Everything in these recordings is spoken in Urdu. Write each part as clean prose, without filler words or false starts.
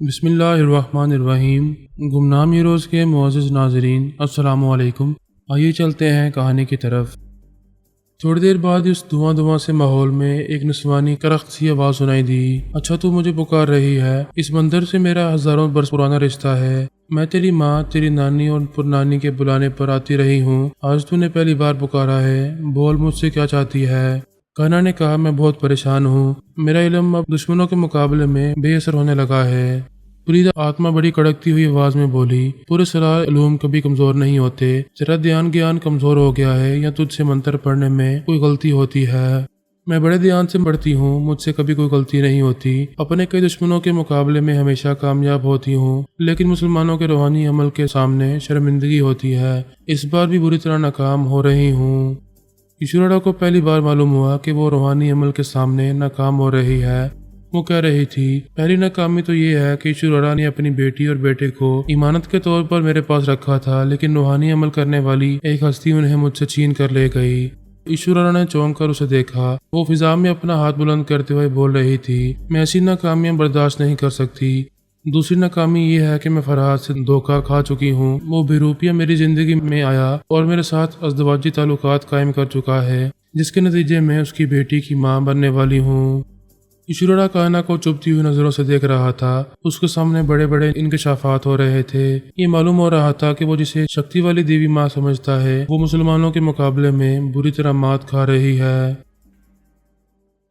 بسم اللہ الرحمن الرحیم۔ گمنام یہ روز کے معزز ناظرین، السلام علیکم۔ آئیے چلتے ہیں کہانی کی طرف۔ تھوڑی دیر بعد اس دھواں سے ماحول میں ایک نسوانی کرخت سی آواز سنائی دی۔ اچھا تو مجھے پکار رہی ہے؟ اس منظر سے میرا ہزاروں برس پرانا رشتہ ہے۔ میں تیری ماں، تیری نانی اور پرنانی کے بلانے پر آتی رہی ہوں۔ آج تو نے پہلی بار پکارا ہے، بول مجھ سے کیا چاہتی ہے؟ کانا نے کہا، میں بہت پریشان ہوں۔ میرا علم اب دشمنوں کے مقابلے میں بے اثر ہونے لگا ہے۔ پرید آتما بڑی کڑکتی ہوئی آواز میں بولی، پورے سرار علوم کبھی کمزور نہیں ہوتے۔ تیرا دھیان گیان کمزور ہو گیا ہے یا تجھ سے منتر پڑھنے میں کوئی غلطی ہوتی ہے؟ میں بڑے دھیان سے پڑھتی ہوں، مجھ سے کبھی کوئی غلطی نہیں ہوتی۔ اپنے کئی دشمنوں کے مقابلے میں ہمیشہ کامیاب ہوتی ہوں، لیکن مسلمانوں کے روحانی عمل کے سامنے شرمندگی ہوتی ہے۔ اس بار بھی بری طرح ناکام ہو رہی ہوں۔ ایشورا کو پہلی بار معلوم ہوا کہ وہ روحانی عمل کے سامنے ناکام ہو رہی ہے۔ وہ کہہ رہی تھی، پہلی ناکامی تو یہ ہے کہ ایشورا نے اپنی بیٹی اور بیٹے کو امانت کے طور پر میرے پاس رکھا تھا، لیکن روحانی عمل کرنے والی ایک ہستی انہیں مجھ سے چھین کر لے گئی۔ ایشورا نے چونک کر اسے دیکھا۔ وہ فضا میں اپنا ہاتھ بلند کرتے ہوئے بول رہی تھی، میں ایسی ناکامیاں برداشت نہیں کر سکتی۔ دوسری ناکامی یہ ہے کہ میں فرحات سے دھوکہ کھا چکی ہوں۔ وہ بے روپیہ میری زندگی میں آیا اور میرے ساتھ ازدواجی تعلقات قائم کر چکا ہے، جس کے نتیجے میں اس کی بیٹی کی ماں بننے والی ہوں۔ ایشورا کائنا کو چبھتی ہوئی نظروں سے دیکھ رہا تھا۔ اس کے سامنے بڑے بڑے انکشافات ہو رہے تھے۔ یہ معلوم ہو رہا تھا کہ وہ جسے شکتی والی دیوی ماں سمجھتا ہے، وہ مسلمانوں کے مقابلے میں بری طرح مات کھا رہی ہے۔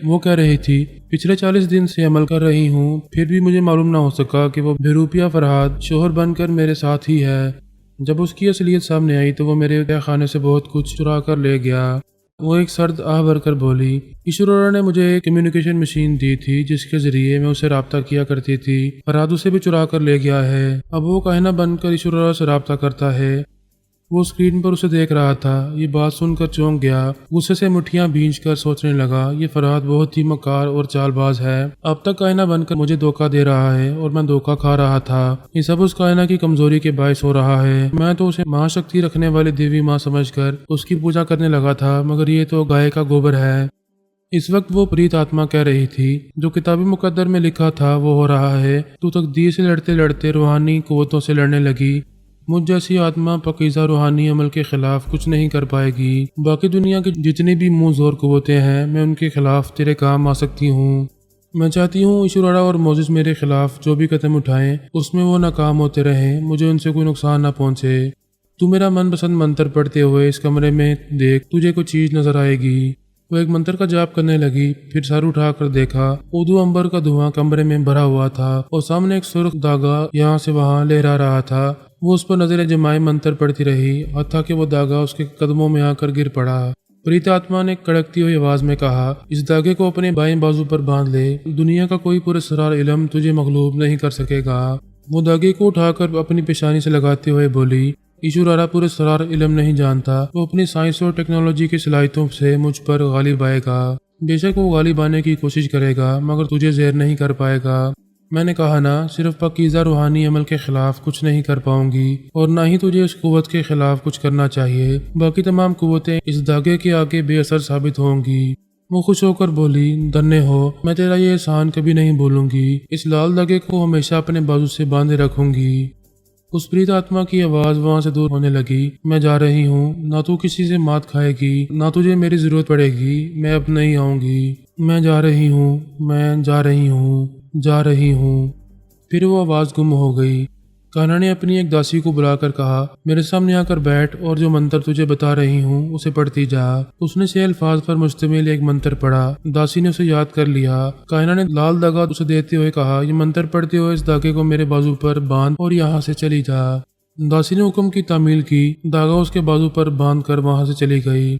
وہ کہہ رہی تھی، پچھلے 40 دن سے عمل کر رہی ہوں، پھر بھی مجھے معلوم نہ ہو سکا کہ وہ بے روپیہ فرحات شوہر بن کر میرے ساتھ ہی ہے۔ جب اس کی اصلیت سامنے آئی تو وہ میرے تہہ خانے سے بہت کچھ چرا کر لے گیا۔ وہ ایک سرد آہ بھر کر بولی، ایشورا نے مجھے ایک کمیونیکیشن مشین دی تھی جس کے ذریعے میں اسے رابطہ کیا کرتی تھی۔ فرحات اسے بھی چرا کر لے گیا ہے۔ اب وہ کائنا بن کر ایشورا سے رابطہ کرتا ہے۔ وہ اسکرین پر اسے دیکھ رہا تھا۔ یہ بات سن کر چونک گیا۔ غصے سے مٹھیاں بھینچ کر سوچنے لگا، یہ فرحات بہت ہی مکار اور چال باز ہے۔ اب تک کائنا بن کر مجھے دھوکہ دے رہا ہے اور میں دھوکہ کھا رہا تھا۔ یہ سب اس کائنا کی کمزوری کے باعث ہو رہا ہے۔ میں تو اسے مہا شکتی رکھنے والی دیوی ماں سمجھ کر اس کی پوجا کرنے لگا تھا، مگر یہ تو گائے کا گوبر ہے۔ اس وقت وہ پریت آتما کہہ رہی تھی، جو کتاب مقدر میں لکھا تھا وہ ہو رہا ہے۔ تو تقدیر سے لڑتے لڑتے روحانی قوتوں سے لڑنے لگی۔ مجھ جیسی آتما پاکیزہ روحانی عمل کے خلاف کچھ نہیں کر پائے گی۔ باقی دنیا کی جتنی بھی منہ زور قوتیں ہیں، میں ان کے خلاف تیرے کام آ سکتی ہوں۔ میں چاہتی ہوں ایشورا اور موزس میرے خلاف جو بھی قدم اٹھائیں اس میں وہ ناکام ہوتے رہیں، مجھے ان سے کوئی نقصان نہ پہنچے۔ تو میرا من پسند منتر پڑھتے ہوئے اس کمرے میں دیکھ، تجھے کوئی چیز نظر آئے گی۔ وہ ایک منتر کا جاپ کرنے لگی، پھر سر اٹھا کر دیکھا۔ اودو امبر کا دھواں کمرے میں بھرا ہوا تھا اور سامنے ایک سرخ دھاگا یہاں سے وہاں لہرا رہا تھا۔ وہ اس پر نظر جمائے منتر پڑھتی رہی، حتیٰ کہ وہ دھاگا اس کے قدموں میں آ کر گر پڑا۔ پریت آتما نے کڑکتی ہوئی آواز میں کہا، اس دھاگے کو اپنے بائیں بازو پر باندھ لے، دنیا کا کوئی پراسرار علم تجھے مغلوب نہیں کر سکے گا۔ وہ دھاگے کو اٹھا کر اپنی پیشانی سے لگاتے ہوئے بولی، ایشورا پراسرار علم نہیں جانتا، وہ اپنی سائنس اور ٹیکنالوجی کی صلاحیتوں سے مجھ پر غالب آئے گا۔ بے شک وہ غالب آنے کی کوشش کرے گا، مگر تجھے زیر نہیں کر پائے گا۔ میں نے کہا نا، صرف پاکیزہ روحانی عمل کے خلاف کچھ نہیں کر پاؤں گی، اور نہ ہی تجھے اس قوت کے خلاف کچھ کرنا چاہیے۔ باقی تمام قوتیں اس دھاگے کے آگے بے اثر ثابت ہوں گی۔ وہ خوش ہو کر بولی، دھنے ہو، میں تیرا یہ احسان کبھی نہیں بھولوں گی۔ اس لال دھاگے کو ہمیشہ اپنے بازو سے باندھے رکھوں گی۔ اس پریت آتما کی آواز وہاں سے دور ہونے لگی۔ میں جا رہی ہوں، نہ تو کسی سے مات کھائے گی، نہ تجھے میری ضرورت پڑے گی۔ میں اب نہیں آؤں گی۔ میں جا رہی ہوں، میں جا رہی ہوں، جا رہی ہوں۔ پھر وہ آواز گم ہو گئی۔ کانا نے اپنی ایک داسی کو بلا کر کہا، میرے سامنے آ کر بیٹھ اور جو منتر تجھے بتا رہی ہوں اسے پڑھتی جا۔ اس نے 6 الفاظ پر مشتمل ایک منتر پڑھا۔ داسی نے اسے یاد کر لیا۔ کائنا نے لال دھاگا اسے دیتے ہوئے کہا، یہ منتر پڑھتے ہوئے اس دھاگے کو میرے بازو پر باندھ اور یہاں سے چلی جا۔ داسی نے حکم کی تعمیل کی۔ دھاگا اس کے بازو پر باندھ کر وہاں سے چلی گئی۔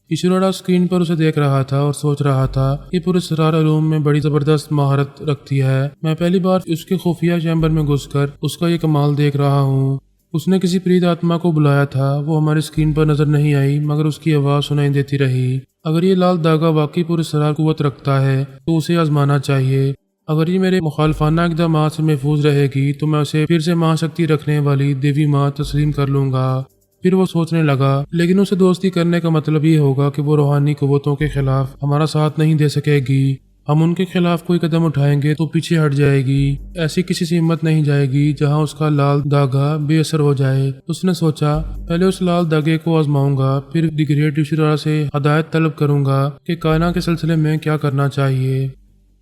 ایشورا اسکرین پر اسے دیکھ رہا تھا اور سوچ رہا تھا، یہ پراسرار علوم میں بڑی زبردست مہارت رکھتی ہے۔ میں پہلی بار اس کے خفیہ چیمبر میں گھس کر اس کا یہ کمال دیکھ رہا ہوں۔ اس نے کسی پریت آتما کو بلایا تھا، وہ ہماری اسکرین پر نظر نہیں آئی، مگر اس کی آواز سنائی دیتی رہی۔ اگر یہ لال دھاگا واقعی پراسرار قوت رکھتا ہے تو اسے آزمانا چاہیے۔ اگر یہ میرے مخالفانہ اقدامات سے محفوظ رہے گی تو میں اسے پھر سے مہا شکتی رکھنے والی دیوی ماں تسلیم کر لوں گا۔ پھر وہ سوچنے لگا، لیکن اسے دوستی کرنے کا مطلب یہ ہوگا کہ وہ روحانی قوتوں کے خلاف ہمارا ساتھ نہیں دے سکے گی۔ ہم ان کے خلاف کوئی قدم اٹھائیں گے تو پیچھے ہٹ جائے گی، ایسی کسی سے ہمت نہیں جائے گی جہاں اس کا لال داغا بے اثر ہو جائے۔ اس نے سوچا پہلے اس لال داغے کو آزماؤں گا، پھر دی گریٹ ایشورا سے ہدایت طلب کروں گا کہ کائنات کے سلسلے میں کیا کرنا چاہیے۔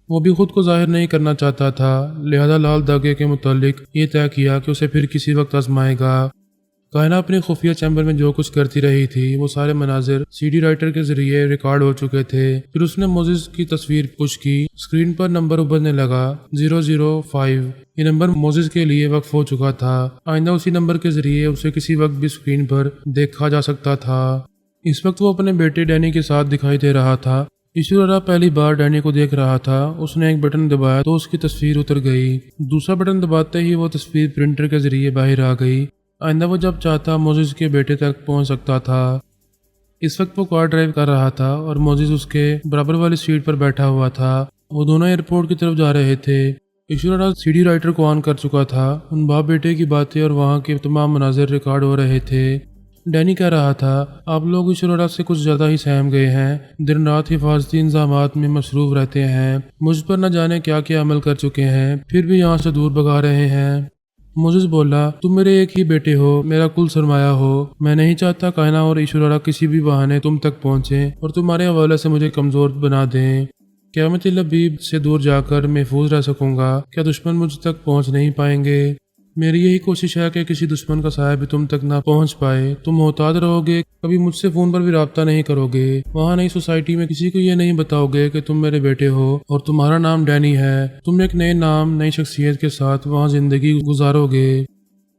وہ بھی خود کو ظاہر نہیں کرنا چاہتا تھا، لہذا لال داغے کے متعلق یہ طے کیا کہ اسے پھر کسی وقت آزمائے گا۔ کائنات اپنے خفیہ چیمبر میں جو کچھ کرتی رہی تھی وہ سارے مناظر سی ڈی رائٹر کے ذریعے ریکارڈ ہو چکے تھے۔ پھر اس نے موزز کی تصویر پش کی، اسکرین پر نمبر ابھرنے لگا 005۔ یہ نمبر موزز کے لیے وقف ہو چکا تھا، آئندہ اسی نمبر کے ذریعے اسے کسی وقت بھی اسکرین پر دیکھا جا سکتا تھا۔ اس وقت وہ اپنے بیٹے ڈینی کے ساتھ دکھائی دے رہا تھا۔ ایشورا پہلی بار ڈینی کو دیکھ رہا تھا۔ اس نے ایک بٹن دبایا تو اس کی تصویر اتر گئی، دوسرا بٹن دباتے ہی وہ تصویر پرنٹر کے ذریعے باہر آ گئی۔ آئندہ وہ جب چاہتا موزز کے بیٹے تک پہنچ سکتا تھا۔ اس وقت وہ کار ڈرائیو کر رہا تھا اور موزز اس کے برابر والی سیٹ پر بیٹھا ہوا تھا۔ وہ دونوں ایئرپورٹ کی طرف جا رہے تھے۔ ایشورا سی ڈی رائٹر کو آن کر چکا تھا، ان باپ بیٹے کی باتیں اور وہاں کے تمام مناظر ریکارڈ ہو رہے تھے۔ ڈینی کہہ رہا تھا آپ لوگ ایشورا سے کچھ زیادہ ہی سہم گئے ہیں، دن رات حفاظتی انتظامات میں مصروف رہتے ہیں، مجھ پر نہ جانے کیا کیا عمل کر چکے ہیں، پھر بھی یہاں سے دور بھگا رہے ہیں۔ موزز بولا تم میرے ایک ہی بیٹے ہو، میرا کل سرمایہ ہو، میں نہیں چاہتا کائنات اور ایشورا کسی بھی بہانے تم تک پہنچیں اور تمہارے حوالے سے مجھے کمزور بنا دیں۔ کیا میں لبیب سے دور جا کر محفوظ رہ سکوں گا؟ کیا دشمن مجھ تک پہنچ نہیں پائیں گے؟ میری یہی کوشش ہے کہ کسی دشمن کا سایہ بھی تم تک نہ پہنچ پائے۔ تم محتاط رہو گے، کبھی مجھ سے فون پر بھی رابطہ نہیں کرو گے، وہاں نئی سوسائٹی میں کسی کو یہ نہیں بتاؤ گے کہ تم میرے بیٹے ہو اور تمہارا نام ڈینی ہے۔ تم ایک نئے نام، نئی شخصیت کے ساتھ وہاں زندگی گزارو گے۔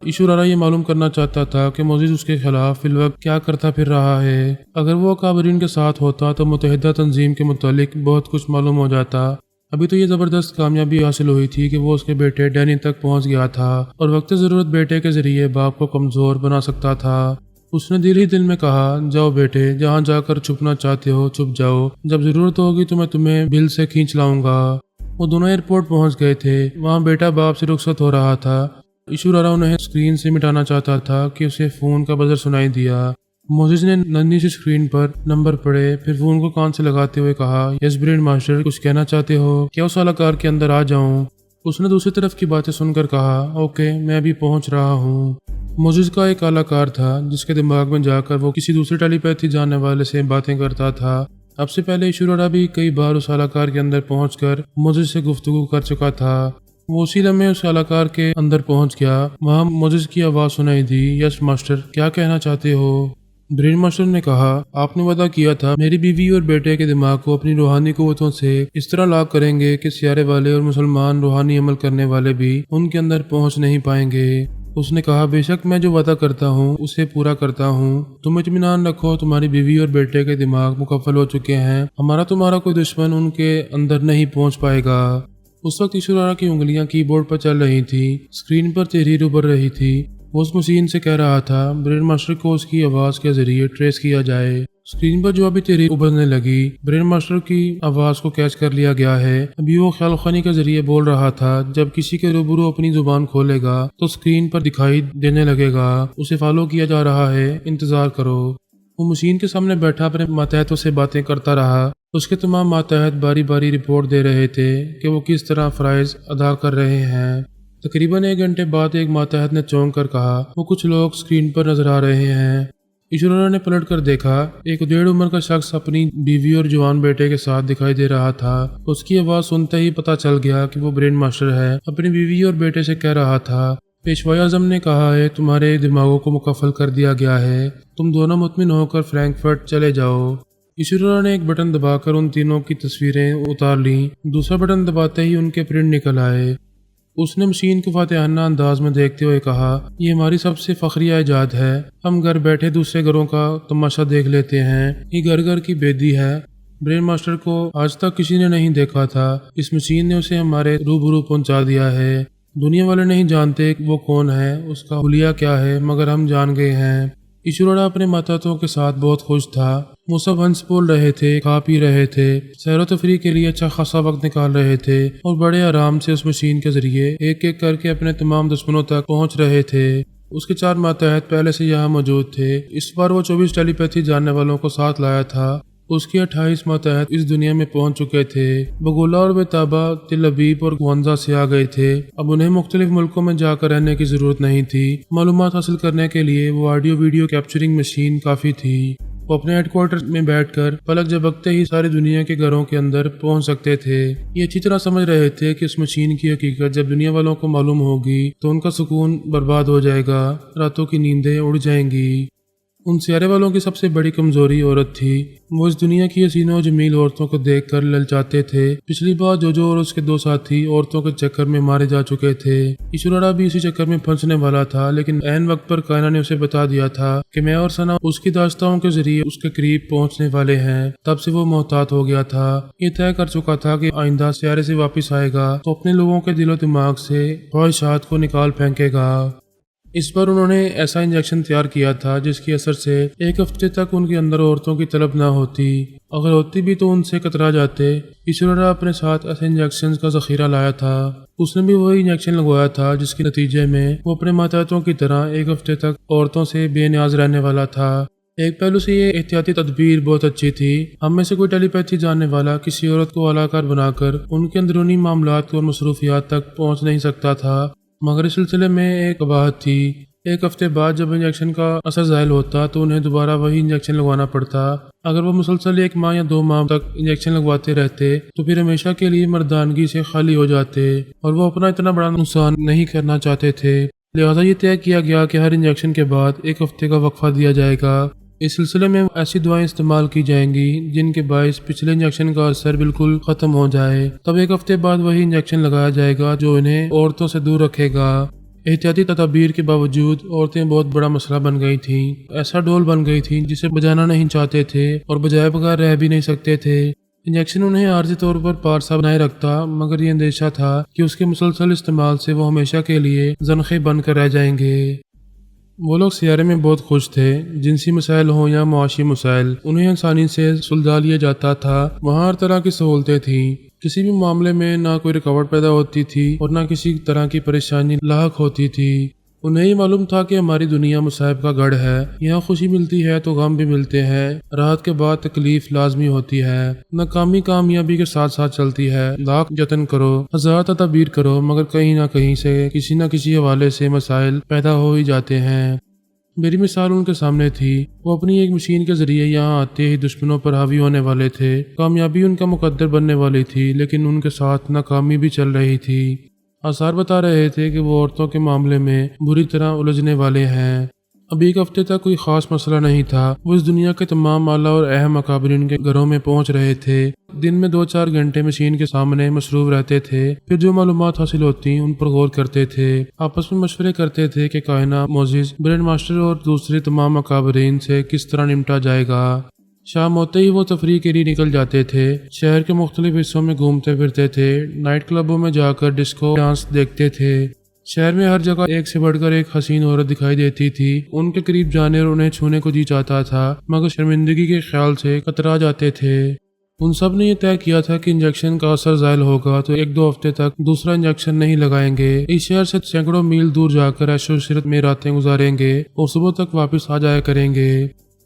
ایشورا یہ معلوم کرنا چاہتا تھا کہ موزز اس کے خلاف فی الوقت کیا کرتا پھر رہا ہے۔ اگر وہ اکابرین کے ساتھ ہوتا تو متحدہ تنظیم کے متعلق بہت کچھ معلوم ہو جاتا۔ ابھی تو یہ زبردست کامیابی حاصل ہوئی تھی کہ وہ اس کے بیٹے ڈینی تک پہنچ گیا تھا اور وقت ضرورت بیٹے کے ذریعے باپ کو کمزور بنا سکتا تھا۔ اس نے دل ہی دل میں کہا جاؤ بیٹے، جہاں جا کر چھپنا چاہتے ہو چھپ جاؤ، جب ضرورت ہوگی تو میں تمہیں بل سے کھینچ لاؤں گا۔ وہ دونوں ایئرپورٹ پہنچ گئے تھے، وہاں بیٹا باپ سے رخصت ہو رہا تھا۔ ایشورا انہیں اسکرین سے مٹانا چاہتا تھا کہ اسے فون کا بزر سنائی دیا۔ موزز نے ننھی سی اسکرین پر نمبر پڑھے، پھر فون کو کان سے لگاتے ہوئے کہا یس برین ماسٹر، کچھ کہنا چاہتے ہو؟ کیا اس اعلی کار کے اندر آ جاؤں؟ اس نے دوسری طرف کی باتیں سن کر کہا اوکے، میں ابھی پہنچ رہا ہوں۔ موزز کا ایک اعلی کار تھا جس کے دماغ میں جا کر وہ کسی دوسرے ٹیلی پیتھی جاننے والے سے باتیں کرتا تھا۔ اب سے پہلے ایشورا بھی کئی بار اس اعلی کار کے اندر پہنچ کر موزز سے گفتگو کر چکا تھا۔ وہ اسی لمحے اس اعلی کار کے اندر پہنچ گیا، وہاں موزز کی آواز سنائی دی یس ماسٹر، کیا کہنا چاہتے ہو؟ برین ماسٹر نے کہا آپ نے وعدہ کیا تھا میری بیوی اور بیٹے کے دماغ کو اپنی روحانی قوتوں سے اس طرح لاک کریں گے کہ سیارے والے اور مسلمان روحانی عمل کرنے والے بھی ان کے اندر پہنچ نہیں پائیں گے۔ اس نے کہا بے شک میں جو وعدہ کرتا ہوں اسے پورا کرتا ہوں، تم اطمینان رکھو، تمہاری بیوی اور بیٹے کے دماغ مکفل ہو چکے ہیں، ہمارا تمہارا کوئی دشمن ان کے اندر نہیں پہنچ پائے گا۔ اس وقت ایشورا کی انگلیاں کی بورڈ پر چل رہی تھی، اسکرین پر تحریر ابھر رہی تھی۔ وہ اس مشین سے کہہ رہا تھا برین ماسٹر کو اس کی آواز کے ذریعے ٹریس کیا جائے۔ اسکرین پر جو ابھی تحریر ابھرنے لگی، برین ماسٹر کی آواز کو کیچ کر لیا گیا ہے۔ ابھی وہ خیال خانی کے ذریعے بول رہا تھا، جب کسی کے روبرو اپنی زبان کھولے گا تو اسکرین پر دکھائی دینے لگے گا، اسے فالو کیا جا رہا ہے، انتظار کرو۔ وہ مشین کے سامنے بیٹھا اپنے ماتحتوں سے باتیں کرتا رہا۔ اس کے تمام ماتحت باری باری رپورٹ دے رہے تھے کہ وہ کس طرح فرائض ادا کر رہے ہیں۔ تقریباً 1 گھنٹے بعد ایک ماتحت نے چونک کر کہا وہ کچھ لوگ اسکرین پر نظر آ رہے ہیں۔ ایشورا نے پلٹ کر دیکھا، ایک 1.5 عمر کا شخص اپنی بیوی اور جوان بیٹے کے ساتھ دکھائی دے رہا تھا۔ اس کی آواز سنتے ہی پتہ چل گیا کہ وہ برین ماسٹر ہے، اپنی بیوی اور بیٹے سے کہہ رہا تھا پیشوائی اعظم نے کہا ہے تمہارے دماغوں کو مکفل کر دیا گیا ہے، تم دونوں مطمئن ہو کر فرینکفرٹ چلے جاؤ۔ ایشورا نے ایک بٹن دبا کر ان تینوں کی تصویریں اتار لیں، دوسرا بٹن دباتے ہی ان کے پرنٹ نکل آئے۔ اس نے مشین کو فاتحانہ انداز میں دیکھتے ہوئے کہا یہ ہماری سب سے فخریہ ایجاد ہے، ہم گھر بیٹھے دوسرے گھروں کا تماشا دیکھ لیتے ہیں، یہ گھر گھر کی بیدی ہے۔ برین ماسٹر کو آج تک کسی نے نہیں دیکھا تھا، اس مشین نے اسے ہمارے روبرو پہنچا دیا ہے۔ دنیا والے نہیں جانتے وہ کون ہے، اس کا حلیہ کیا ہے، مگر ہم جان گئے ہیں۔ ایشورا اپنے ماتحتوں کے ساتھ بہت خوش تھا، وہ سب ہنس بول رہے تھے، کھا پی رہے تھے، سیر و تفریح کے لیے اچھا خاصا وقت نکال رہے تھے اور بڑے آرام سے اس مشین کے ذریعے ایک ایک کر کے اپنے تمام دشمنوں تک پہنچ رہے تھے۔ اس کے 4 ماتحت پہلے سے یہاں موجود تھے، اس بار وہ 24 ٹیلی پیتھی جاننے والوں کو ساتھ لایا تھا۔ اس کے 28 ماتحت اس دنیا میں پہنچ چکے تھے۔ بگولا اور بیتابا تل ابیب اور گوانزا سے آ گئے تھے۔ اب انہیں مختلف ملکوں میں جا کر رہنے کی ضرورت نہیں تھی۔ معلومات حاصل کرنے کے لیے وہ آڈیو ویڈیو کیپچرنگ مشین کافی تھی۔ وہ اپنے ہیڈ کوارٹر میں بیٹھ کر پلک جھپکتے ہی ساری دنیا کے گھروں کے اندر پہنچ سکتے تھے۔ یہ اچھی طرح سمجھ رہے تھے کہ اس مشین کی حقیقت جب دنیا والوں کو معلوم ہوگی تو ان کا سکون برباد ہو جائے گا، راتوں کی نیندیں اڑ جائیں گی۔ ان سیارے والوں کی سب سے بڑی کمزوری عورت تھی۔ وہ اس دنیا کی حسین و جمیل عورتوں کو دیکھ کر للچاتے تھے۔ پچھلی بار جو اور اس کے 2 ساتھی عورتوں کے چکر میں مارے جا چکے تھے۔ ایشورا بھی اسی چکر میں پھنسنے والا تھا، لیکن عین وقت پر کائنہ نے اسے بتا دیا تھا کہ میں اور ثنا اس کی داستاؤں کے ذریعے اس کے قریب پہنچنے والے ہیں۔ تب سے وہ محتاط ہو گیا تھا۔ یہ طے کر چکا تھا کہ آئندہ سیارے سے واپس آئے گا تو اپنے لوگوں کے دل و دماغ سے خواہشات کو نکال پھینکے گا۔ اس پر انہوں نے ایسا انجیکشن تیار کیا تھا جس کی اثر سے 1 ہفتے تک ان کے اندر عورتوں کی طلب نہ ہوتی، اگر ہوتی بھی تو ان سے کترا جاتے۔ ایشورا اپنے ساتھ ایسے انجیکشن کا ذخیرہ لایا تھا۔ اس نے بھی وہی انجیکشن لگوایا تھا جس کے نتیجے میں وہ اپنے ماتحتوں کی طرح 1 ہفتے تک عورتوں سے بے نیاز رہنے والا تھا۔ ایک پہلو سے یہ احتیاطی تدبیر بہت اچھی تھی۔ ہم میں سے کوئی ٹیلی پیتھی جاننے والا کسی عورت کو علاقار بنا کر ان کے اندرونی معاملات اور مصروفیات تک پہنچ نہیں سکتا تھا، مگر اس سلسلے میں ایک قباحت تھی۔ 1 ہفتے بعد جب انجیکشن کا اثر زائل ہوتا تو انہیں دوبارہ وہی انجیکشن لگوانا پڑتا۔ اگر وہ مسلسل 1 ماہ یا 2 ماہ تک انجیکشن لگواتے رہتے تو پھر ہمیشہ کے لیے مردانگی سے خالی ہو جاتے، اور وہ اپنا اتنا بڑا نقصان نہیں کرنا چاہتے تھے۔ لہٰذا یہ طے کیا گیا کہ ہر انجیکشن کے بعد 1 ہفتے کا وقفہ دیا جائے گا۔ اس سلسلے میں ایسی دعائیں استعمال کی جائیں گی جن کے باعث پچھلے انجیکشن کا اثر بالکل ختم ہو جائے۔ تب 1 ہفتے بعد وہی انجیکشن لگایا جائے گا جو انہیں عورتوں سے دور رکھے گا۔ احتیاطی تدابیر کے باوجود عورتیں بہت بڑا مسئلہ بن گئی تھیں۔ ایسا ڈول بن گئی تھیں جسے بجانا نہیں چاہتے تھے اور بجائے بغیر رہ بھی نہیں سکتے تھے۔ انجیکشن انہیں عارضی طور پر پارسا بنائے رکھتا، مگر یہ اندیشہ تھا کہ اس کے مسلسل استعمال سے وہ ہمیشہ کے لیے زنخے بن کر رہ جائیں گے۔ وہ لوگ سیارے میں بہت خوش تھے، جنسی مسائل ہوں یا معاشی مسائل، انہیں آسانی سے سلجھا لیا جاتا تھا۔ وہاں ہر طرح کی سہولتیں تھیں، کسی بھی معاملے میں نہ کوئی رکاوٹ پیدا ہوتی تھی اور نہ کسی طرح کی پریشانی لاحق ہوتی تھی۔ انہیں یہ معلوم تھا کہ ہماری دنیا مصائب کا گڑھ ہے، یہاں خوشی ملتی ہے تو غم بھی ملتے ہیں، راحت کے بعد تکلیف لازمی ہوتی ہے، ناکامی کامیابی کے ساتھ ساتھ چلتی ہے۔ لاکھ جتن کرو، ہزار تدابیر کرو، مگر کہیں نہ کہیں سے کسی نہ کسی حوالے سے مسائل پیدا ہو ہی جاتے ہیں۔ میری مثال ان کے سامنے تھی۔ وہ اپنی ایک مشین کے ذریعے یہاں آتے ہی دشمنوں پر حاوی ہونے والے تھے۔ کامیابی ان کا مقدر بننے والی تھی، لیکن ان کے ساتھ ناکامی بھی چل رہی تھی۔ آثار بتا رہے تھے کہ وہ عورتوں کے معاملے میں بری طرح الجھنے والے ہیں۔ اب 1 ہفتے تک کوئی خاص مسئلہ نہیں تھا۔ وہ اس دنیا کے تمام اعلیٰ اور اہم اکابرین کے گھروں میں پہنچ رہے تھے۔ دن میں 2-4 گھنٹے مشین کے سامنے مصروف رہتے تھے، پھر جو معلومات حاصل ہوتی ان پر غور کرتے تھے، آپس میں مشورے کرتے تھے کہ کائنہ معزز برینڈ ماسٹر اور دوسرے تمام اکابرین سے کس طرح نمٹا جائے گا۔ شام ہوتے ہی وہ تفریح کے لیے نکل جاتے تھے، شہر کے مختلف حصوں میں گھومتے پھرتے تھے، نائٹ کلبوں میں جا کر ڈسکو ڈانس دیکھتے تھے۔ شہر میں ہر جگہ ایک سے بڑھ کر ایک حسین عورت دکھائی دیتی تھی۔ ان کے قریب جانے اور انہیں چھونے کو جی چاہتا تھا، مگر شرمندگی کے خیال سے کترا جاتے تھے۔ ان سب نے یہ طے کیا تھا کہ انجیکشن کا اثر زائل ہوگا تو 1-2 ہفتے تک دوسرا انجیکشن نہیں لگائیں گے۔ اس شہر سے سینکڑوں میل دور جا کر عیش و عشرت میں راتیں گزاریں گے اور صبح تک واپس آ جایا کریں گے۔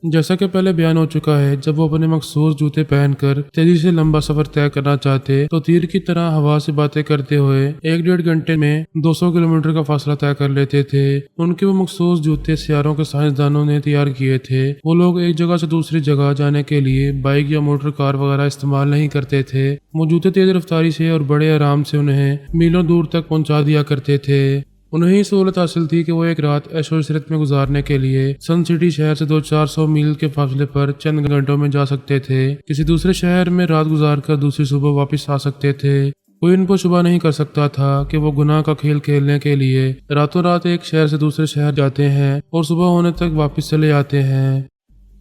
جیسا کہ پہلے بیان ہو چکا ہے، جب وہ اپنے مخصوص جوتے پہن کر تیزی سے لمبا سفر طے کرنا چاہتے تو تیر کی طرح ہوا سے باتیں کرتے ہوئے 1-1.5 گھنٹے میں 200 کلومیٹر کا فاصلہ طے کر لیتے تھے۔ ان کے وہ مخصوص جوتے سیاروں کے سائنسدانوں نے تیار کیے تھے۔ وہ لوگ ایک جگہ سے دوسری جگہ جانے کے لیے بائک یا موٹر کار وغیرہ استعمال نہیں کرتے تھے۔ وہ جوتے تیز رفتاری سے اور بڑے آرام سے انہیں میلوں دور تک پہنچا دیا کرتے تھے۔ انہیں یہ سہولت حاصل تھی کہ وہ ایک رات عیش و عشرت میں گزارنے کے لیے سن سٹی شہر سے 200-400 میل کے فاصلے پر چند گھنٹوں میں جا سکتے تھے۔ کسی دوسرے شہر میں رات گزار کر دوسری صبح واپس آ سکتے تھے۔ کوئی ان کو شبہ نہیں کر سکتا تھا کہ وہ گناہ کا کھیل کھیلنے کے لیے راتوں رات ایک شہر سے دوسرے شہر جاتے ہیں اور صبح ہونے تک واپس چلے آتے ہیں۔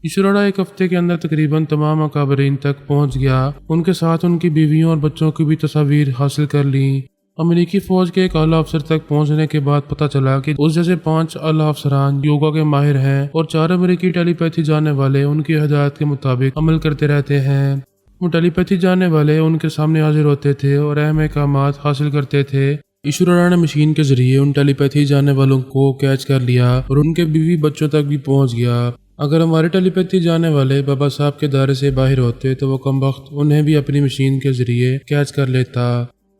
ایشورا 1 ہفتے کے اندر تقریباً تمام اکابرین تک پہنچ گیا۔ ان کے ساتھ ان کی بیویوں اور بچوں کی بھی تصاویر حاصل کر لیں۔ امریکی فوج کے ایک اعلیٰ افسر تک پہنچنے کے بعد پتہ چلا کہ اس جیسے 5 اعلیٰ افسران یوگا کے ماہر ہیں اور 4 امریکی ٹیلی پیتھی جاننے والے ان کی ہدایت کے مطابق عمل کرتے رہتے ہیں۔ وہ ٹیلی پیتھی جاننے والے ان کے سامنے حاضر ہوتے تھے اور اہم احکامات حاصل کرتے تھے۔ ایشورا نے مشین کے ذریعے ان ٹیلی پیتھی جاننے والوں کو کیچ کر لیا اور ان کے بیوی بچوں تک بھی پہنچ گیا۔ اگر ہمارے ٹیلی پیتھی جانے والے بابا صاحب کے دائرے سے باہر ہوتے تو وہ کم وقت انہیں بھی اپنی مشین کے ذریعے کیچ کر لیتا۔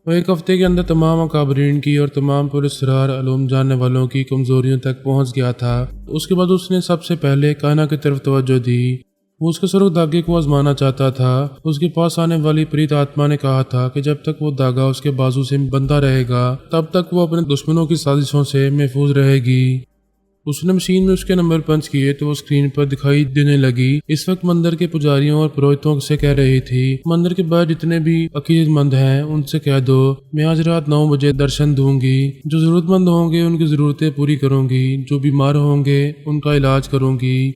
وہ ایک ہفتے کے اندر تمام اکابرین کی اور تمام پراسرار علوم جاننے والوں کی کمزوریوں تک پہنچ گیا تھا۔ اس کے بعد اس نے سب سے پہلے کائنہ کی طرف توجہ دی۔ وہ اس کے سرخ دھاگے کو آزمانا چاہتا تھا۔ اس کے پاس آنے والی پریت آتما نے کہا تھا کہ جب تک وہ دھاگا اس کے بازو سے بندھا رہے گا تب تک وہ اپنے دشمنوں کی سازشوں سے محفوظ رہے گی۔ اس نے مشین میں اس کے نمبر پنچ کیے تو وہ اسکرین پر دکھائی دینے لگی۔ اس وقت مندر کے پجاریوں اور پروہتوں سے کہہ رہی تھی، مندر کے باہر جتنے بھی عقیدت مند ہیں ان سے کہہ دو میں آج رات 9 بجے درشن دوں گی۔ جو ضرورت مند ہوں گے ان کی ضرورتیں پوری کروں گی، جو بیمار ہوں گے ان کا علاج کروں گی۔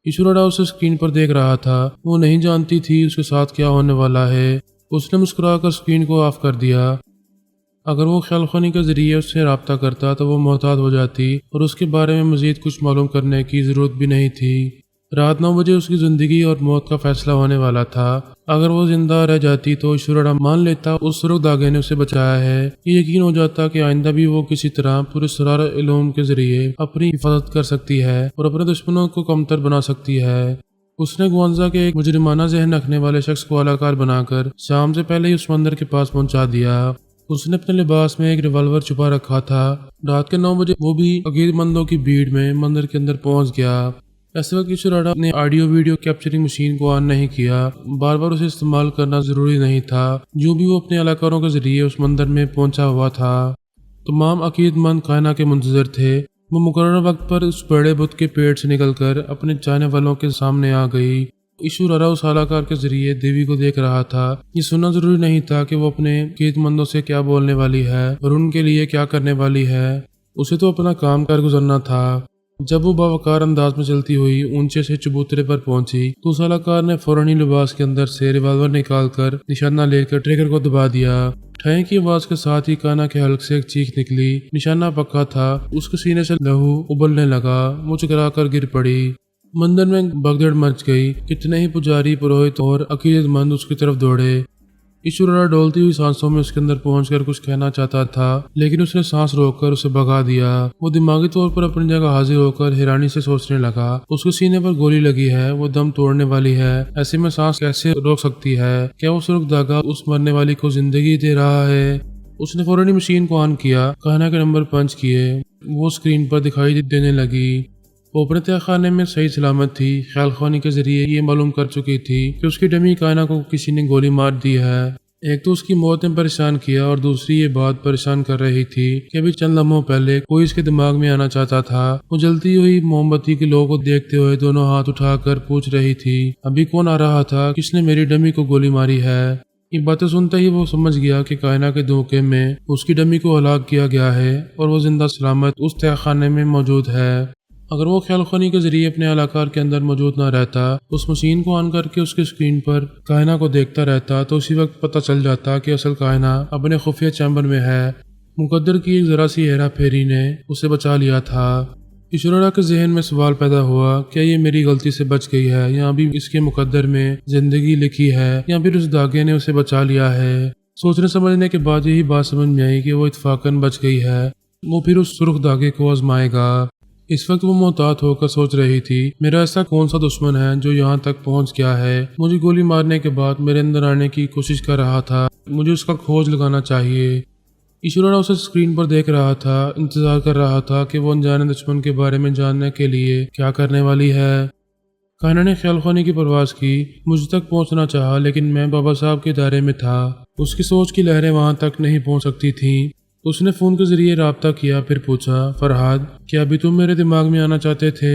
ایشورا اسے اسکرین پر دیکھ رہا تھا۔ وہ نہیں جانتی تھی اس کے ساتھ کیا ہونے والا ہے۔ اس نے مسکرا کر اسکرین کو آف کر دیا۔ اگر وہ خیال خانی کے ذریعے اس سے رابطہ کرتا تو وہ محتاط ہو جاتی اور اس کے بارے میں مزید کچھ معلوم کرنے کی ضرورت بھی نہیں تھی۔ رات 9 بجے اس کی زندگی اور موت کا فیصلہ ہونے والا تھا۔ اگر وہ زندہ رہ جاتی تو ایشورا مان لیتا اس سرخ دھاگے نے اسے بچایا ہے۔ یہ یقین ہو جاتا کہ آئندہ بھی وہ کسی طرح پورے سرار علوم کے ذریعے اپنی حفاظت کر سکتی ہے اور اپنے دشمنوں کو کمتر بنا سکتی ہے۔ اس نے گوانزا کے ایک مجرمانہ ذہن رکھنے والے شخص کو اعلی بنا کر شام سے پہلے ہی اس مندر کے پاس پہنچا دیا۔ اس نے اپنے لباس میں ایک ریوالور چھپا رکھا تھا۔ رات کے 9 بجے وہ بھی عقیدت مندوں کی بھیڑ میں مندر کے اندر پہنچ گیا۔ ایسے وقت ایشورا نے آڈیو ویڈیو کیپچرنگ مشین کو آن نہیں کیا۔ بار بار اسے استعمال کرنا ضروری نہیں تھا۔ جو بھی وہ اپنے علاقاروں کے ذریعے اس مندر میں پہنچا ہوا تھا، تمام عقیدت مند کائنہ کے منتظر تھے۔ وہ مقررہ وقت پر اس بڑے بت کے پیٹ سے نکل کر اپنے چاہنے والوں کے سامنے آ گئی۔ ایشورا اس اعلیکار کے ذریعے دیوی کو دیکھ رہا تھا۔ یہ سننا ضروری نہیں تھا کہ وہ اپنے عقیدت مندوں سے کیا بولنے والی ہے اور ان کے لیے کیا کرنے والی ہے۔ اسے تو اپنا کام کر گزرنا تھا۔ جب وہ باوقار انداز میں چلتی ہوئی اونچے سے چبوترے پر پہنچی تو اس اعلیکار نے فوراً ہی لباس کے اندر سے ریوالور نکال کر نشانہ لے کر ٹریگر کو دبا دیا۔ ٹھائیں کی آواز کے ساتھ ہی کائنہ کے حلق سے ایک چیخ نکلی۔ نشانہ پکا تھا۔ اس کے سینے سے لہو ابلنے لگا۔ وہ چکرا کر گر پڑی۔ مندر میں بھگدڑ مچ گئی۔ کتنے ہی پجاری، پروہت اور عقیدت مند اس کی طرف دوڑے۔ ایشورا ڈولتی ہوئی سانسوں میں اس کے اندر پہنچ کر کچھ کہنا چاہتا تھا لیکن اس نے سانس روک کر اسے بھگا دیا۔ وہ دماغی طور پر اپنی جگہ حاضر ہو کر حیرانی سے سوچنے لگا، اس کے سینے پر گولی لگی ہے، وہ دم توڑنے والی ہے، ایسے میں سانس کیسے روک سکتی ہے؟ کیا وہ سرخ دھاگا اس مرنے والی کو زندگی دے رہا ہے؟ اس نے فوراً مشین کو آن کیا، کائنہ کے نمبر پنچ کیے۔ وہ اسکرین پر دکھائی دینے لگی۔ وہ اپنے تہہ خانے میں صحیح سلامت تھی۔ خیال خوانی کے ذریعے یہ معلوم کر چکی تھی کہ اس کی ڈمی کائنہ کو کسی نے گولی مار دی ہے۔ ایک تو اس کی موت نے پریشان کیا اور دوسری یہ بات پریشان کر رہی تھی کہ ابھی چند لمحوں پہلے کوئی اس کے دماغ میں آنا چاہتا تھا۔ وہ جلتی ہوئی موم بتی کے لوگوں کو دیکھتے ہوئے دونوں ہاتھ اٹھا کر پوچھ رہی تھی، ابھی کون آ رہا تھا؟ کس نے میری ڈمی کو گولی ماری ہے؟ یہ باتیں سنتے ہی وہ سمجھ گیا کہ کائنہ کے دھوکے میں اس کی ڈمی کو ہلاک کیا گیا ہے اور وہ زندہ سلامت اس تہہ خانے میں موجود ہے۔ اگر وہ خیال خوانی کے ذریعے اپنے اعلیکار کے اندر موجود نہ رہتا، اس مشین کو آن کر کے اس کے اسکرین پر کائنہ کو دیکھتا رہتا تو اسی وقت پتہ چل جاتا کہ اصل کائنہ اپنے خفیہ چیمبر میں ہے۔ مقدر کی ایک ذرا سی ہیرا پھیری نے اسے بچا لیا تھا۔ ایشورا کے ذہن میں سوال پیدا ہوا، کیا یہ میری غلطی سے بچ گئی ہے یا بھی اس کے مقدر میں زندگی لکھی ہے یا پھر اس دھاگے نے اسے بچا لیا ہے؟ سوچنے سمجھنے کے بعد یہی بات سمجھ میں آئی کہ وہ اتفاقاً بچ گئی ہے۔ وہ پھر اس سرخ دھاگے کو آزمائے گا۔ اس وقت وہ محتاط ہو کر سوچ رہی تھی، میرا ایسا کون سا دشمن ہے جو یہاں تک پہنچ گیا ہے؟ مجھے گولی مارنے کے بعد میرے اندر آنے کی کوشش کر رہا تھا، مجھے اس کا کھوج لگانا چاہیے۔ ایشورا اسے اسکرین پر دیکھ رہا تھا، انتظار کر رہا تھا کہ وہ انجانے دشمن کے بارے میں جاننے کے لیے کیا کرنے والی ہے۔ کائنہ نے خیال خوانی کی پرواز کی، مجھ تک پہنچنا چاہا لیکن میں بابا صاحب کے دائرے میں تھا۔ اس کی سوچ کی لہریں وہاں تک نہیں پہنچ سکتی تھیں۔ اس نے فون کے ذریعے رابطہ کیا، پھر پوچھا، فرہاد کیا ابھی تم میرے دماغ میں آنا چاہتے تھے؟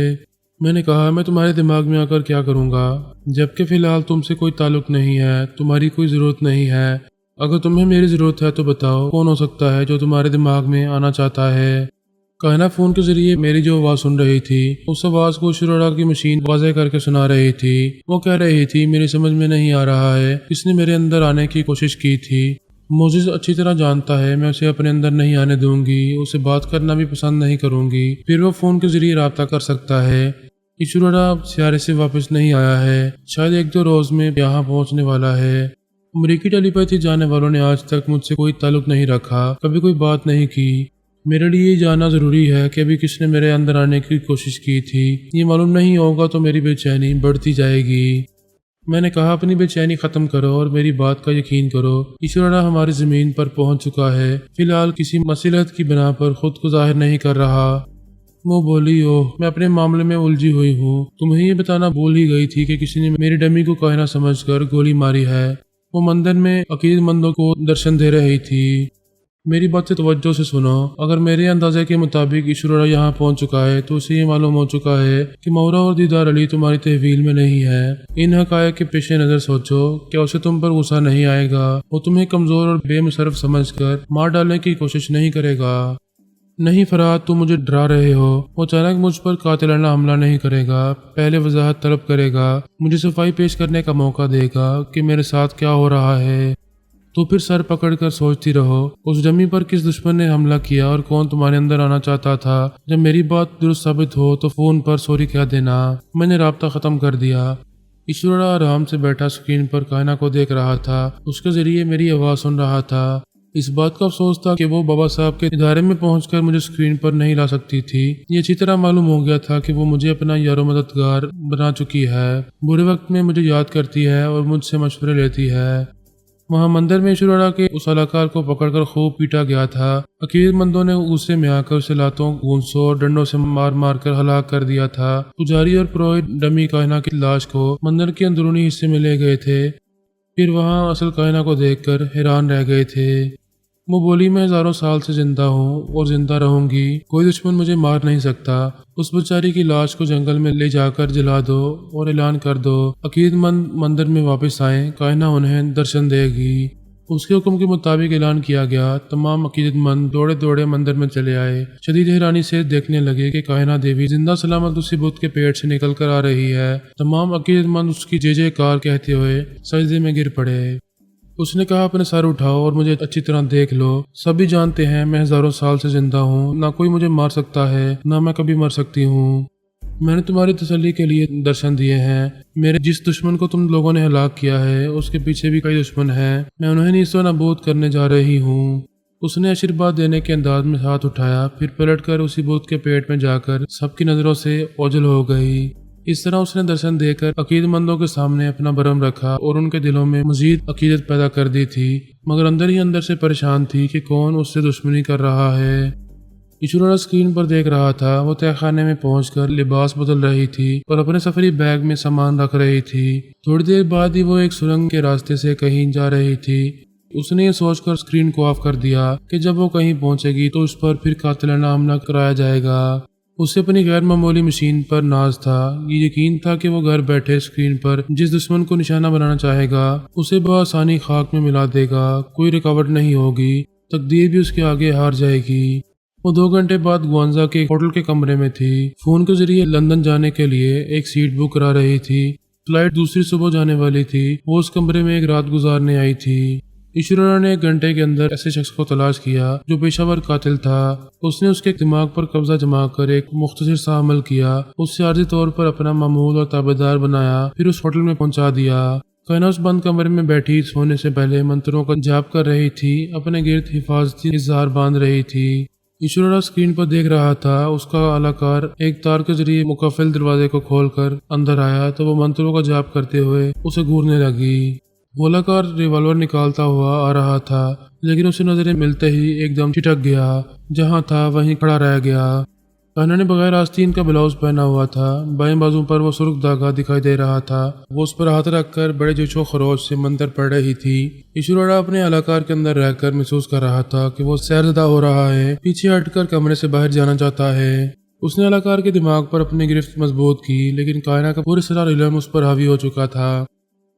میں نے کہا، میں تمہارے دماغ میں آ کر کیا کروں گا جبکہ فی الحال تم سے کوئی تعلق نہیں ہے، تمہاری کوئی ضرورت نہیں ہے۔ اگر تمہیں میری ضرورت ہے تو بتاؤ کون ہو سکتا ہے جو تمہارے دماغ میں آنا چاہتا ہے؟ کائنہ فون کے ذریعے میری جو آواز سن رہی تھی اس آواز کو ایشورا کی مشین واضح کر کے سنا رہی تھی۔ وہ کہہ رہی تھی، میری سمجھ میں نہیں آ رہا ہے کس نے میرے اندر آنے کی کوشش کی تھی۔ موجز اچھی طرح جانتا ہے میں اسے اپنے اندر نہیں آنے دوں گی، اسے بات کرنا بھی پسند نہیں کروں گی، پھر وہ فون کے ذریعے رابطہ کر سکتا ہے۔ ایشورا سیارے سے واپس نہیں آیا ہے، شاید 1-2 روز میں یہاں پہنچنے والا ہے۔ امریکی ٹیلی پیتھی جانے والوں نے آج تک مجھ سے کوئی تعلق نہیں رکھا، کبھی کوئی بات نہیں کی۔ میرے لیے یہ جاننا ضروری ہے کہ ابھی کس نے میرے اندر آنے کی کوشش کی تھی۔ یہ معلوم نہیں ہوگا تو میری بے چینی بڑھتی جائے گی۔ میں نے کہا اپنی بے چینی ختم کرو اور میری بات کا یقین کرو۔ ایشورا ہماری زمین پر پہنچ چکا ہے، فی الحال کسی مصلحت کی بنا پر خود کو ظاہر نہیں کر رہا۔ وہ بولی، اوہ میں اپنے معاملے میں الجھی ہوئی ہوں۔ تمہیں یہ بتانا بھول ہی گئی تھی کہ کسی نے میری ڈمی کو کائنہ سمجھ کر گولی ماری ہے۔ وہ مندر میں عقیدت مندوں کو درشن دے رہی تھی۔ میری بات سے توجہ سے سنو، اگر میرے اندازے کے مطابق ایشورا یہاں پہنچ چکا ہے تو اسے یہ معلوم ہو چکا ہے کہ مورا اور دیدار علی تمہاری تحویل میں نہیں ہے۔ ان حقائق کے پیش نظر سوچو، کیا اسے تم پر غصہ نہیں آئے گا؟ وہ تمہیں کمزور اور بے مصرف سمجھ کر مار ڈالنے کی کوشش نہیں کرے گا۔ نہیں فرات، تم مجھے ڈرا رہے ہو۔ وہ اچانک مجھ پر قاتلانہ حملہ نہیں کرے گا، پہلے وضاحت طلب کرے گا، مجھے صفائی پیش کرنے کا موقع دے گا کہ میرے ساتھ کیا ہو رہا ہے۔ تو پھر سر پکڑ کر سوچتی رہو، اس ڈمی پر کس دشمن نے حملہ کیا اور کون تمہارے اندر آنا چاہتا تھا۔ جب میری بات درست ثابت ہو تو فون پر سوری کہہ دینا، میں نے رابطہ ختم کر دیا۔ ایشورا آرام سے بیٹھا اسکرین پر کائنہ کو دیکھ رہا تھا، اس کے ذریعے میری آواز سن رہا تھا۔ اس بات کا افسوس تھا کہ وہ بابا صاحب کے ادارے میں پہنچ کر مجھے اسکرین پر نہیں لا سکتی تھی۔ یہ اچھی طرح معلوم ہو گیا تھا کہ وہ مجھے اپنا یار و مددگار بنا چکی ہے، برے وقت میں مجھے یاد کرتی ہے اور مجھ سے مشورے لیتی ہے۔ وہاں مندر میں ایشورا کے اس الاکار کو پکڑ کر خوب پیٹا گیا تھا۔ عقیدت مندوں نے غصے میں آ کر اسے لاتوں، گونسوں اور ڈنڈوں سے مار مار کر ہلاک کر دیا تھا۔ پجاری اور پروہت ڈمی کائنہ کی لاش کو مندر کے اندرونی حصے میں لے گئے تھے، پھر وہاں اصل کائنہ کو دیکھ کر حیران رہ گئے تھے۔ وہ بولی، میں ہزاروں سال سے زندہ ہوں اور زندہ رہوں گی، کوئی دشمن مجھے مار نہیں سکتا۔ اس بیچاری کی لاش کو جنگل میں لے جا کر جلا دو اور اعلان کر دو عقیدت مند مندر میں واپس آئیں، کائنہ انہیں درشن دے گی۔ اس کے حکم کے مطابق اعلان کیا گیا۔ تمام عقیدت مند دوڑے دوڑے مندر میں چلے آئے، شدید حیرانی سے دیکھنے لگے کہ کائنہ دیوی زندہ سلامت اسی بت کے پیٹ سے نکل کر آ رہی ہے۔ تمام عقیدت مند اس کی جے جے کار کہتے ہوئے سجدے میں گر پڑے۔ اس نے کہا، اپنے سر اٹھاؤ اور مجھے اچھی طرح دیکھ لو۔ سبھی جانتے ہیں میں ہزاروں سال سے زندہ ہوں، نہ کوئی مجھے مار سکتا ہے، نہ میں کبھی مر سکتی ہوں۔ میں نے تمہاری تسلی کے لیے درشن دیے ہیں۔ میرے جس دشمن کو تم لوگوں نے ہلاک کیا ہے اس کے پیچھے بھی کئی دشمن ہیں، میں انہیں نیست و نابود کرنے جا رہی ہوں۔ اس نے آشیرواد دینے کے انداز میں ہاتھ اٹھایا، پھر پلٹ کر اسی بت کے پیٹ میں جا کر سب کی نظروں سے اوجھل ہو گئی۔ اس طرح اس نے درشن دے کر عقیدت مندوں کے سامنے اپنا برم رکھا اور ان کے دلوں میں مزید عقیدت پیدا کر دی تھی، مگر اندر ہی اندر سے پریشان تھی کہ کون اس سے دشمنی کر رہا ہے۔ ایشورا اسکرین پر دیکھ رہا تھا، وہ تہہ خانے میں پہنچ کر لباس بدل رہی تھی اور اپنے سفری بیگ میں سامان رکھ رہی تھی۔ تھوڑی دیر بعد ہی وہ ایک سرنگ کے راستے سے کہیں جا رہی تھی۔ اس نے یہ سوچ کر اسکرین کو آف کر دیا کہ جب وہ کہیں پہنچے گی تو اس پر پھر قاتلانہ حملہ کرایا جائے گا۔ اسے اپنی غیر معمولی مشین پر ناز تھا، یہ یقین تھا کہ وہ گھر بیٹھے اسکرین پر جس دشمن کو نشانہ بنانا چاہے گا اسے بآسانی خاک میں ملا دے گا، کوئی رکاوٹ نہیں ہوگی، تقدیر بھی اس کے آگے ہار جائے گی۔ وہ 2 گھنٹے بعد گوانزا کے ہوٹل کے کمرے میں تھی، فون کے ذریعے لندن جانے کے لیے ایک سیٹ بک کرا رہی تھی۔ فلائٹ دوسری صبح جانے والی تھی۔ وہ اس کمرے میں ایک رات گزارنے آئی تھی۔ ایشورا نے 1 گھنٹے کے اندر ایسے شخص کو تلاش کیا جو پیشہ ور قاتل تھا۔ اس نے اس کے دماغ پر قبضہ جما کر ایک مختصر سا عمل کیا، اس سے عارضی طور پر اپنا معمول اور تابعدار بنایا، پھر اس ہوٹل میں پہنچا دیا۔ کائنہ اس بند کمرے میں بیٹھی سونے سے پہلے منتروں کا جاپ کر رہی تھی، اپنے گرد حفاظتی اظہار باندھ رہی تھی۔ ایشورا اسکرین پر دیکھ رہا تھا، اس کا الاکار ایک تار کے ذریعے مقفل دروازے کو کھول کر اندر آیا تو وہ منتروں کا جاپ کرتے ہوئے اسے گھورنے لگی۔ وہ الاکار ریوالور نکالتا ہوا آ رہا تھا، لیکن اسے نظریں ملتے ہی ایک دم چھٹک گیا، جہاں تھا وہیں کھڑا رہ گیا۔ کائنہ نے بغیر آستین کا بلاؤز پہنا ہوا تھا، بائیں بازو پر وہ سرخ داغا دکھائی دے رہا تھا۔ وہ اس پر ہاتھ رکھ کر بڑے جوش و خروش سے منتر پڑھ رہی تھی۔ ایشورا اپنے الاکار کے اندر رہ کر محسوس کر رہا تھا کہ وہ سیر زدہ ہو رہا ہے، پیچھے ہٹ کر کمرے سے باہر جانا چاہتا ہے۔ اس نے الاکار کے دماغ پر اپنی گرفت مضبوط کی، لیکن کائنہ کا پورے سرا علم اس پر حاوی ہو چکا تھا۔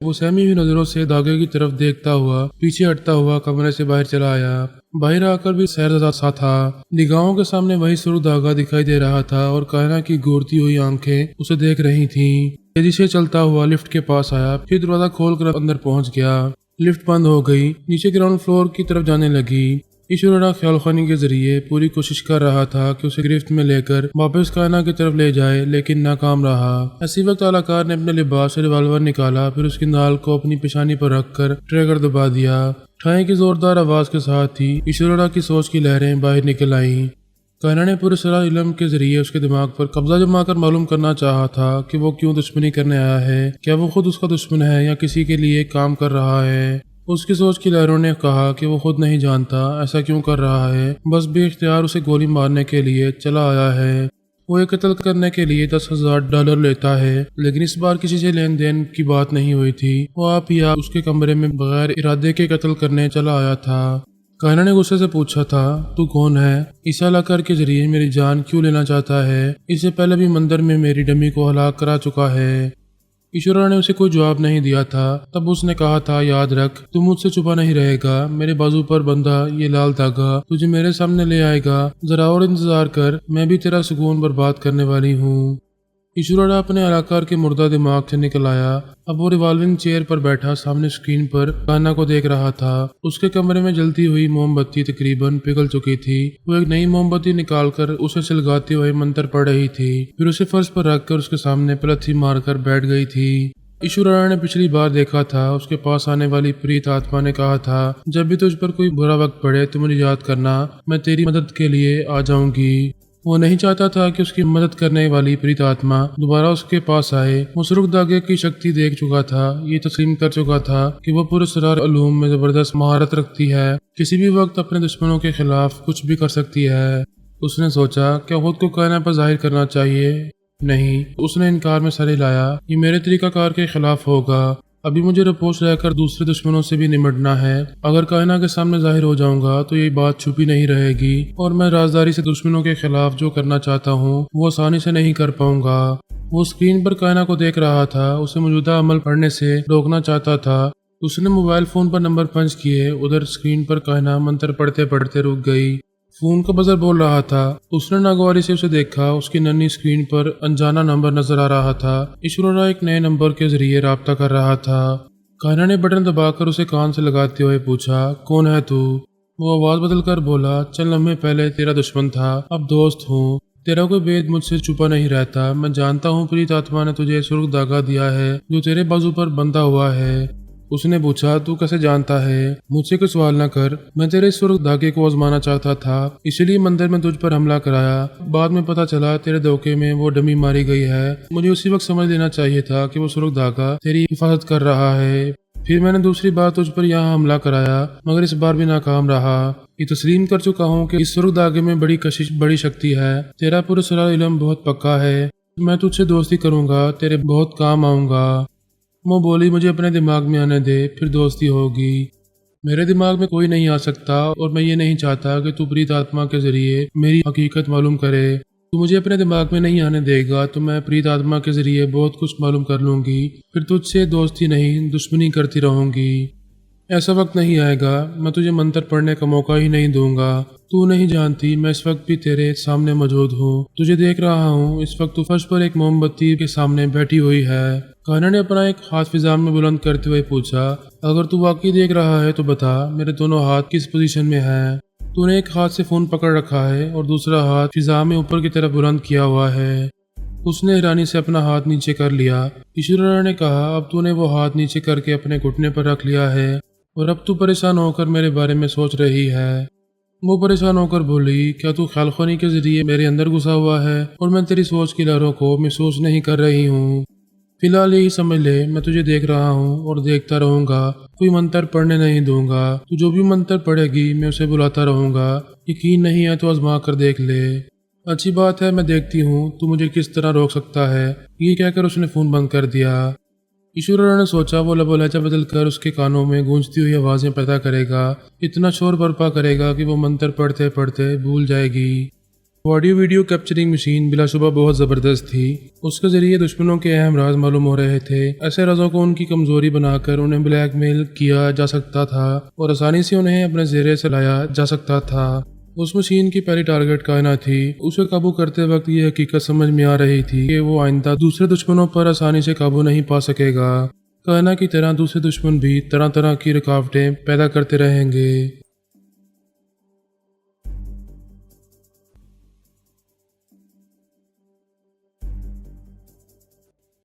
وہ سہمی ہوئی نظروں سے داغے کی طرف دیکھتا ہوا پیچھے ہٹتا ہوا کمرے سے باہر چلا آیا۔ باہر آ کر بھی سیر زدہ سا تھا، نگاہوں کے سامنے وہی سرخ داغا دکھائی دے رہا تھا اور کائنہ کی گھورتی ہوئی آنکھیں اسے دیکھ رہی تھیں۔ تیزی سے چلتا ہوا لفٹ کے پاس آیا، پھر دروازہ کھول کر اندر پہنچ گیا۔ لفٹ بند ہو گئی، نیچے گراؤنڈ فلور کی طرف جانے لگی۔ ایشورا خیال خوانی کے ذریعے پوری کوشش کر رہا تھا کہ اسے گرفت میں لے کر واپس کائنہ کی طرف لے جائے، لیکن ناکام رہا۔ اسی وقت اعلیٰ نے اپنے لباس سے ریوالور نکالا، پھر اس کی نال کو اپنی پیشانی پر رکھ کر ٹریگر دبا دیا۔ ٹھائیں کی زوردار آواز کے ساتھ ہی ایشورا کی سوچ کی لہریں باہر نکل آئیں۔ کائنہ نے پورے سرا علم کے ذریعے اس کے دماغ پر قبضہ جما کر معلوم کرنا چاہا تھا کہ وہ کیوں دشمنی کرنے آیا ہے، کیا وہ خود اس کا دشمن ہے یا کسی کے لیے کام کر رہا ہے۔ اس کی سوچ کی لہروں نے کہا کہ وہ خود نہیں جانتا ایسا کیوں کر رہا ہے، بس بے اختیار اسے گولی مارنے کے لیے چلا آیا ہے۔ وہ ایک قتل کرنے کے لیے $10,000 لیتا ہے، لیکن اس بار کسی سے لین دین کی بات نہیں ہوئی تھی۔ وہ آپ ہی اس کے کمرے میں بغیر ارادے کے قتل کرنے چلا آیا تھا۔ کائنہ نے غصے سے پوچھا تھا، تو کون ہے؟ اس علاقہ کے ذریعے میری جان کیوں لینا چاہتا ہے؟ اس سے پہلے بھی مندر میں میری ڈمی کو ہلاک کرا چکا ہے۔ ایشورا نے اسے کوئی جواب نہیں دیا تھا۔ تب اس نے کہا تھا، یاد رکھ تو مجھ سے چھپا نہیں رہے گا، میرے بازو پر بندھا یہ لال دھاگا تجھے میرے سامنے لے آئے گا، ذرا اور انتظار کر، میں بھی تیرا سکون برباد کرنے والی ہوں۔ ایشورا اپنے علاقہ کے مردہ دماغ سے نکل آیا۔ اب وہ ریوالونگ چیئر پر بیٹھا سامنے اسکرین پر کائنہ کو دیکھ رہا تھا۔ اس کے کمرے میں جلتی ہوئی موم بتی تقریباً پگھل چکی تھی۔ وہ ایک نئی موم بتی نکال کر اسے سلگاتے ہوئے منتر پڑھ رہی تھی، پھر اسے فرش پر رکھ کر اس کے سامنے پلتھی مار کر بیٹھ گئی تھی۔ ایشورا نے پچھلی بار دیکھا تھا، اس کے پاس آنے والی پریت آتما نے کہا تھا، جب بھی تجھ پر کوئی برا وقت پڑے تو مجھے یاد کرنا، میں تیری مدد کے لیے آ جاؤں گی۔ وہ نہیں چاہتا تھا کہ اس کی مدد کرنے والی پریت آتما دوبارہ اس کے پاس آئے۔ وہ سرخ دھاگے کی شکتی دیکھ چکا تھا، یہ تسلیم کر چکا تھا کہ وہ پورے اسرار علوم میں زبردست مہارت رکھتی ہے، کسی بھی وقت اپنے دشمنوں کے خلاف کچھ بھی کر سکتی ہے۔ اس نے سوچا، کیا خود کو کائنہ پر ظاہر کرنا چاہیے؟ نہیں، اس نے انکار میں سر ہلایا، یہ میرے طریقہ کار کے خلاف ہوگا۔ ابھی مجھے رپوش رہ کر دوسرے دشمنوں سے بھی نمٹنا ہے۔ اگر کائنہ کے سامنے ظاہر ہو جاؤں گا تو یہ بات چھپی نہیں رہے گی، اور میں رازداری سے دشمنوں کے خلاف جو کرنا چاہتا ہوں وہ آسانی سے نہیں کر پاؤں گا۔ وہ اسکرین پر کائنہ کو دیکھ رہا تھا، اسے موجودہ عمل پڑھنے سے روکنا چاہتا تھا۔ اس نے موبائل فون پر نمبر پنچ کیے، ادھر اسکرین پر کائنہ منتر پڑھتے پڑھتے رک گئی۔ فون کا بزر بول رہا تھا۔ اس نے ناگواری سے اسے دیکھا، اس کی ننھی اسکرین پر انجانا نمبر نظر آ رہا تھا۔ ایشورا ایک نئے نمبر کے ذریعے رابطہ کر رہا تھا۔ کائنہ نے بٹن دبا کر اسے کان سے لگاتے ہوئے پوچھا، کون ہے تو؟ وہ آواز بدل کر بولا، چند لمحے پہلے تیرا دشمن تھا، اب دوست ہوں۔ تیرا کوئی بید مجھ سے چھپا نہیں رہتا۔ میں جانتا ہوں پریت آتما نے تجھے سرخ دھاگا دیا ہے جو تیرے بازو پر بندھا ہوا ہے۔ اس نے پوچھا، تو کیسے جانتا ہے؟ مجھ سے کوئی سوال نہ کر، میں تیرے سرخ دھاگے کو آزمانا چاہتا تھا، اسی لیے مندر میں تجھ پر حملہ کرایا۔ بعد میں پتا چلا تیرے دھوکے میں وہ ڈمی ماری گئی ہے۔ مجھے اسی وقت سمجھ لینا چاہیے تھا کہ وہ سرخ دھاگا تیری حفاظت کر رہا ہے۔ پھر میں نے دوسری بار تجھ پر یہاں حملہ کرایا، مگر اس بار بھی ناکام رہا۔ یہ تسلیم کر چکا ہوں کہ اس سرخ دھاگے میں بڑی کشش، بڑی شکتی ہے۔ تیرا پورا سرا علم بہت پکا ہے، میں تجھ سے دوستی کروں گا، تیرے بہت کام آؤں گا۔ وہ بولی، مجھے اپنے دماغ میں آنے دے، پھر دوستی ہوگی۔ میرے دماغ میں کوئی نہیں آ سکتا، اور میں یہ نہیں چاہتا کہ تو پریت آتما کے ذریعے میری حقیقت معلوم کرے۔ تو مجھے اپنے دماغ میں نہیں آنے دے گا تو میں پریت آتما کے ذریعے بہت کچھ معلوم کر لوں گی، پھر تجھ سے دوستی نہیں دشمنی کرتی رہوں گی۔ ایسا وقت نہیں آئے گا، میں تجھے منتر پڑھنے کا موقع ہی نہیں دوں گا۔ تو نہیں جانتی میں اس وقت بھی تیرے سامنے موجود ہوں، تجھے دیکھ رہا ہوں۔ اس وقت تو فرش پر ایک موم بتی کے سامنے بیٹھی ہوئی ہے۔ کائنہ نے اپنا ایک ہاتھ فضا میں بلند کرتے ہوئے پوچھا، اگر تو واقعی دیکھ رہا ہے تو بتا، میرے دونوں ہاتھ کس پوزیشن میں ہیں؟ تو نے ایک ہاتھ سے فون پکڑ رکھا ہے اور دوسرا ہاتھ فضا میں اوپر کی طرف بلند کیا ہوا ہے۔ اس نے حیرانی سے اپنا ہاتھ نیچے کر لیا۔ ایشورا نے کہا، اب تو نے وہ ہاتھ نیچے کر کے اپنے گھٹنے پر رکھ لیا ہے، اور اب تو پریشان ہو کر میرے بارے میں سوچ رہی ہے۔ وہ پریشان ہو کر بولی، کیا تو خیال خوانی کے ذریعے میرے اندر گھسا ہوا ہے اور میں تیری سوچ کی لہروں کو محسوس نہیں کر رہی ہوں؟ فی الحال یہی سمجھ لے، میں تجھے دیکھ رہا ہوں اور دیکھتا رہوں گا، کوئی منتر پڑھنے نہیں دوں گا۔ تو جو بھی منتر پڑھے گی میں اسے بلاتا رہوں گا، یقین نہیں ہے تو آزما کر دیکھ لے۔ اچھی بات ہے، میں دیکھتی ہوں تو مجھے کس طرح روک سکتا ہے۔ یہ کہہ کر اس نے فون بند کر دیا۔ ایشورا نے سوچا وہ لب و لہجہ بدل کر اس کے کانوں میں گونجتی ہوئی آوازیں پیدا کرے گا، اتنا شور برپا کرے گا کہ وہ منتر پڑھتے پڑھتے بھول جائے گی۔ آڈیو ویڈیو کیپچرنگ مشین بلا شبہ بہت زبردست تھی۔ اس کے ذریعے دشمنوں کے اہم راز معلوم ہو رہے تھے۔ ایسے رازوں کو ان کی کمزوری بنا کر انہیں بلیک میل کیا جا سکتا تھا اور آسانی سے انہیں اپنے زیرے سے لایا جا سکتا تھا۔ اس مشین کی پہلی ٹارگٹ کائنہ تھی۔ اسے قابو کرتے وقت یہ حقیقت سمجھ میں آ رہی تھی کہ وہ آئندہ دوسرے دشمنوں پر آسانی سے قابو نہیں پا سکے گا۔ کائنہ کی طرح دوسرے دشمن بھی طرح طرح کی رکاوٹیں پیدا کرتے رہیں گے۔